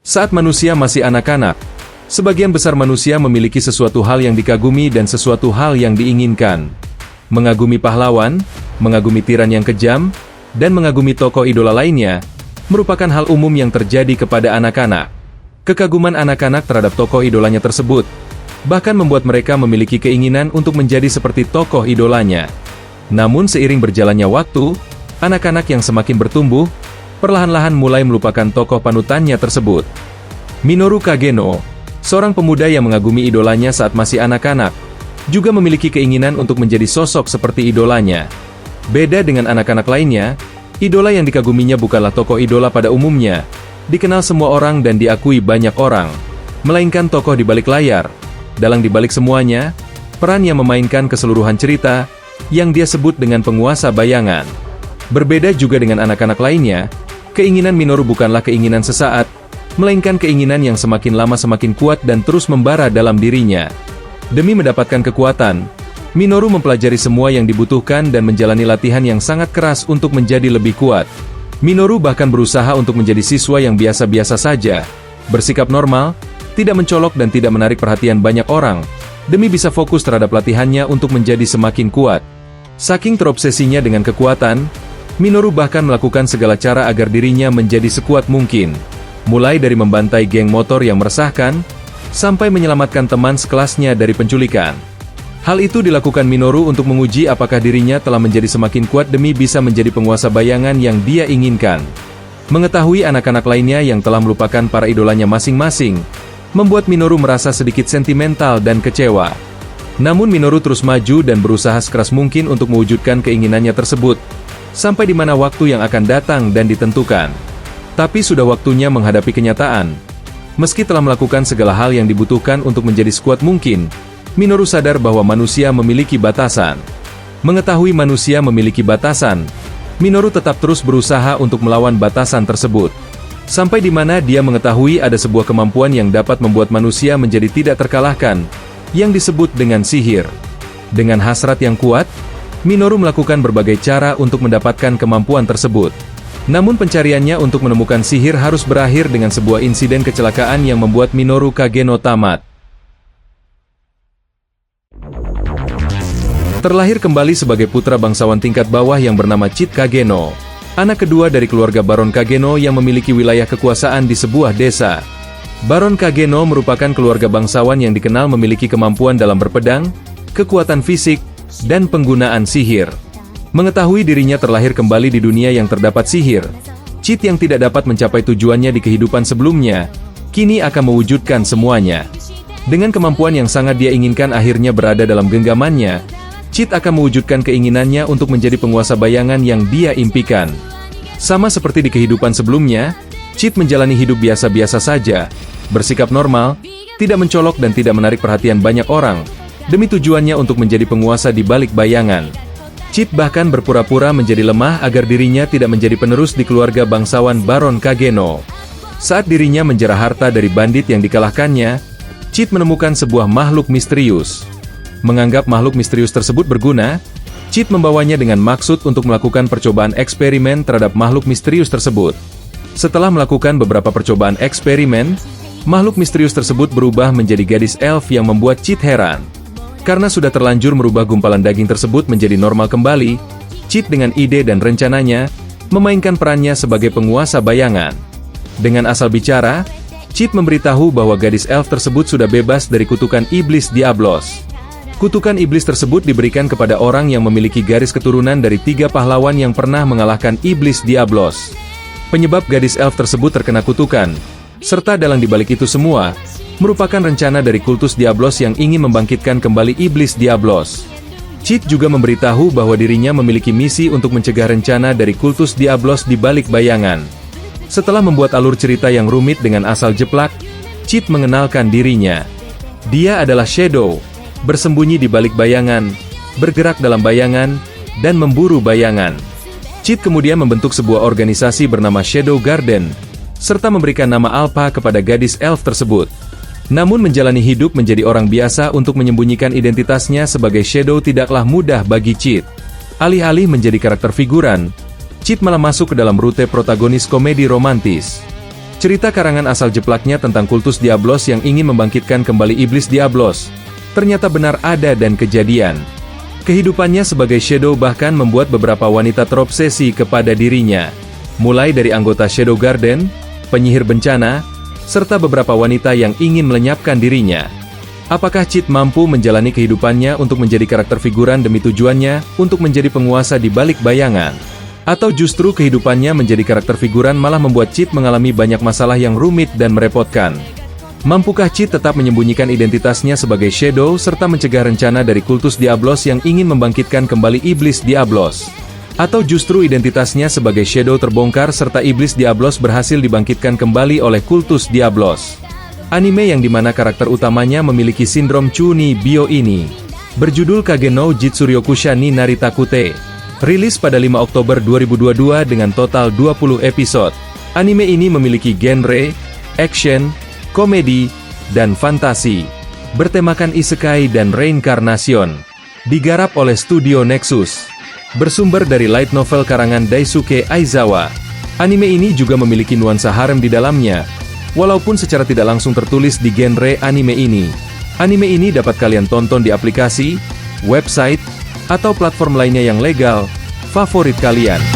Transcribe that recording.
Saat manusia masih anak-anak, sebagian besar manusia memiliki sesuatu hal yang dikagumi dan sesuatu hal yang diinginkan. Mengagumi pahlawan, mengagumi tiran yang kejam, dan mengagumi tokoh idola lainnya, merupakan hal umum yang terjadi kepada anak-anak. Kekaguman anak-anak terhadap tokoh idolanya tersebut, bahkan membuat mereka memiliki keinginan untuk menjadi seperti tokoh idolanya. Namun seiring berjalannya waktu, anak-anak yang semakin bertumbuh, perlahan-lahan mulai melupakan tokoh panutannya tersebut. Minoru Kageno, seorang pemuda yang mengagumi idolanya saat masih anak-anak, juga memiliki keinginan untuk menjadi sosok seperti idolanya. Beda dengan anak-anak lainnya, idola yang dikaguminya bukanlah tokoh idola pada umumnya, dikenal semua orang dan diakui banyak orang, melainkan tokoh di balik layar. Dalang di balik semuanya, peran yang memainkan keseluruhan cerita, yang dia sebut dengan penguasa bayangan. Berbeda juga dengan anak-anak lainnya, keinginan Minoru bukanlah keinginan sesaat, melainkan keinginan yang semakin lama semakin kuat dan terus membara dalam dirinya. Demi mendapatkan kekuatan, Minoru mempelajari semua yang dibutuhkan dan menjalani latihan yang sangat keras untuk menjadi lebih kuat. Minoru bahkan berusaha untuk menjadi siswa yang biasa-biasa saja, bersikap normal, tidak mencolok dan tidak menarik perhatian banyak orang, demi bisa fokus terhadap latihannya untuk menjadi semakin kuat. Saking terobsesinya dengan kekuatan, Minoru bahkan melakukan segala cara agar dirinya menjadi sekuat mungkin. Mulai dari membantai geng motor yang meresahkan, sampai menyelamatkan teman sekelasnya dari penculikan. Hal itu dilakukan Minoru untuk menguji apakah dirinya telah menjadi semakin kuat demi bisa menjadi penguasa bayangan yang dia inginkan. Mengetahui anak-anak lainnya yang telah melupakan para idolanya masing-masing, membuat Minoru merasa sedikit sentimental dan kecewa. Namun Minoru terus maju dan berusaha sekeras mungkin untuk mewujudkan keinginannya tersebut, sampai di mana waktu yang akan datang dan ditentukan. Tapi sudah waktunya menghadapi kenyataan. Meski telah melakukan segala hal yang dibutuhkan untuk menjadi sekuat mungkin, Minoru sadar bahwa manusia memiliki batasan. Mengetahui manusia memiliki batasan, Minoru tetap terus berusaha untuk melawan batasan tersebut. Sampai di mana dia mengetahui ada sebuah kemampuan yang dapat membuat manusia menjadi tidak terkalahkan, yang disebut dengan sihir. Dengan hasrat yang kuat, Minoru melakukan berbagai cara untuk mendapatkan kemampuan tersebut. Namun pencariannya untuk menemukan sihir harus berakhir dengan sebuah insiden kecelakaan yang membuat Minoru Kageno tamat. Terlahir kembali sebagai putra bangsawan tingkat bawah yang bernama Chit Kageno, anak kedua dari keluarga Baron Kageno yang memiliki wilayah kekuasaan di sebuah desa. Baron Kageno merupakan keluarga bangsawan yang dikenal memiliki kemampuan dalam berpedang, kekuatan fisik, dan penggunaan sihir. Mengetahui dirinya terlahir kembali di dunia yang terdapat sihir, Chit yang tidak dapat mencapai tujuannya di kehidupan sebelumnya, kini akan mewujudkan semuanya. Dengan kemampuan yang sangat dia inginkan akhirnya berada dalam genggamannya, Chit akan mewujudkan keinginannya untuk menjadi penguasa bayangan yang dia impikan. Sama seperti di kehidupan sebelumnya, Chit menjalani hidup biasa-biasa saja, bersikap normal, tidak mencolok dan tidak menarik perhatian banyak orang, demi tujuannya untuk menjadi penguasa di balik bayangan. Chit bahkan berpura-pura menjadi lemah agar dirinya tidak menjadi penerus di keluarga bangsawan Baron Kageno. Saat dirinya menjarah harta dari bandit yang dikalahkannya, Chit menemukan sebuah makhluk misterius. Menganggap makhluk misterius tersebut berguna, Chit membawanya dengan maksud untuk melakukan percobaan eksperimen terhadap makhluk misterius tersebut. Setelah melakukan beberapa percobaan eksperimen, makhluk misterius tersebut berubah menjadi gadis elf yang membuat Chit heran. Karena sudah terlanjur merubah gumpalan daging tersebut menjadi normal kembali, Chit dengan ide dan rencananya, memainkan perannya sebagai penguasa bayangan. Dengan asal bicara, Chit memberitahu bahwa gadis elf tersebut sudah bebas dari kutukan iblis Diablos. Kutukan iblis tersebut diberikan kepada orang yang memiliki garis keturunan dari 3 pahlawan yang pernah mengalahkan iblis Diablos. Penyebab gadis elf tersebut terkena kutukan, serta dalang dibalik itu semua, merupakan rencana dari kultus Diablos yang ingin membangkitkan kembali iblis Diablos. Chit juga memberitahu bahwa dirinya memiliki misi untuk mencegah rencana dari kultus Diablos di balik bayangan. Setelah membuat alur cerita yang rumit dengan asal jeplak, Chit mengenalkan dirinya. Dia adalah Shadow, bersembunyi di balik bayangan, bergerak dalam bayangan, dan memburu bayangan. Chit kemudian membentuk sebuah organisasi bernama Shadow Garden, serta memberikan nama Alpha kepada gadis elf tersebut. Namun menjalani hidup menjadi orang biasa untuk menyembunyikan identitasnya sebagai Shadow tidaklah mudah bagi Chit. Alih-alih menjadi karakter figuran, Chit malah masuk ke dalam rute protagonis komedi romantis. Cerita karangan asal jeplaknya tentang kultus Diablos yang ingin membangkitkan kembali iblis Diablos. Ternyata benar ada dan kejadian. Kehidupannya sebagai Shadow bahkan membuat beberapa wanita terobsesi kepada dirinya. Mulai dari anggota Shadow Garden, penyihir bencana, serta beberapa wanita yang ingin melenyapkan dirinya. Apakah Chit mampu menjalani kehidupannya untuk menjadi karakter figuran demi tujuannya untuk menjadi penguasa di balik bayangan? Atau justru kehidupannya menjadi karakter figuran malah membuat Chit mengalami banyak masalah yang rumit dan merepotkan? Mampukah Chit tetap menyembunyikan identitasnya sebagai Shadow serta mencegah rencana dari kultus Diablos yang ingin membangkitkan kembali iblis Diablos? Atau justru identitasnya sebagai Shadow terbongkar serta iblis Diablos berhasil dibangkitkan kembali oleh kultus Diablos? Anime yang dimana karakter utamanya memiliki sindrom Chuni Bio ini berjudul Kage no Jitsuryokusha ni Naritakute. Rilis pada 5 Oktober 2022 dengan total 20 episode. Anime ini memiliki genre, action, komedi, dan fantasi. Bertemakan isekai dan reinkarnation. Digarap oleh Studio Nexus. Bersumber dari light novel karangan Daisuke Aizawa. Anime ini juga memiliki nuansa harem di dalamnya. Walaupun secara tidak langsung tertulis di genre anime ini. Anime ini dapat kalian tonton di aplikasi, website, atau platform lainnya yang legal, favorit kalian.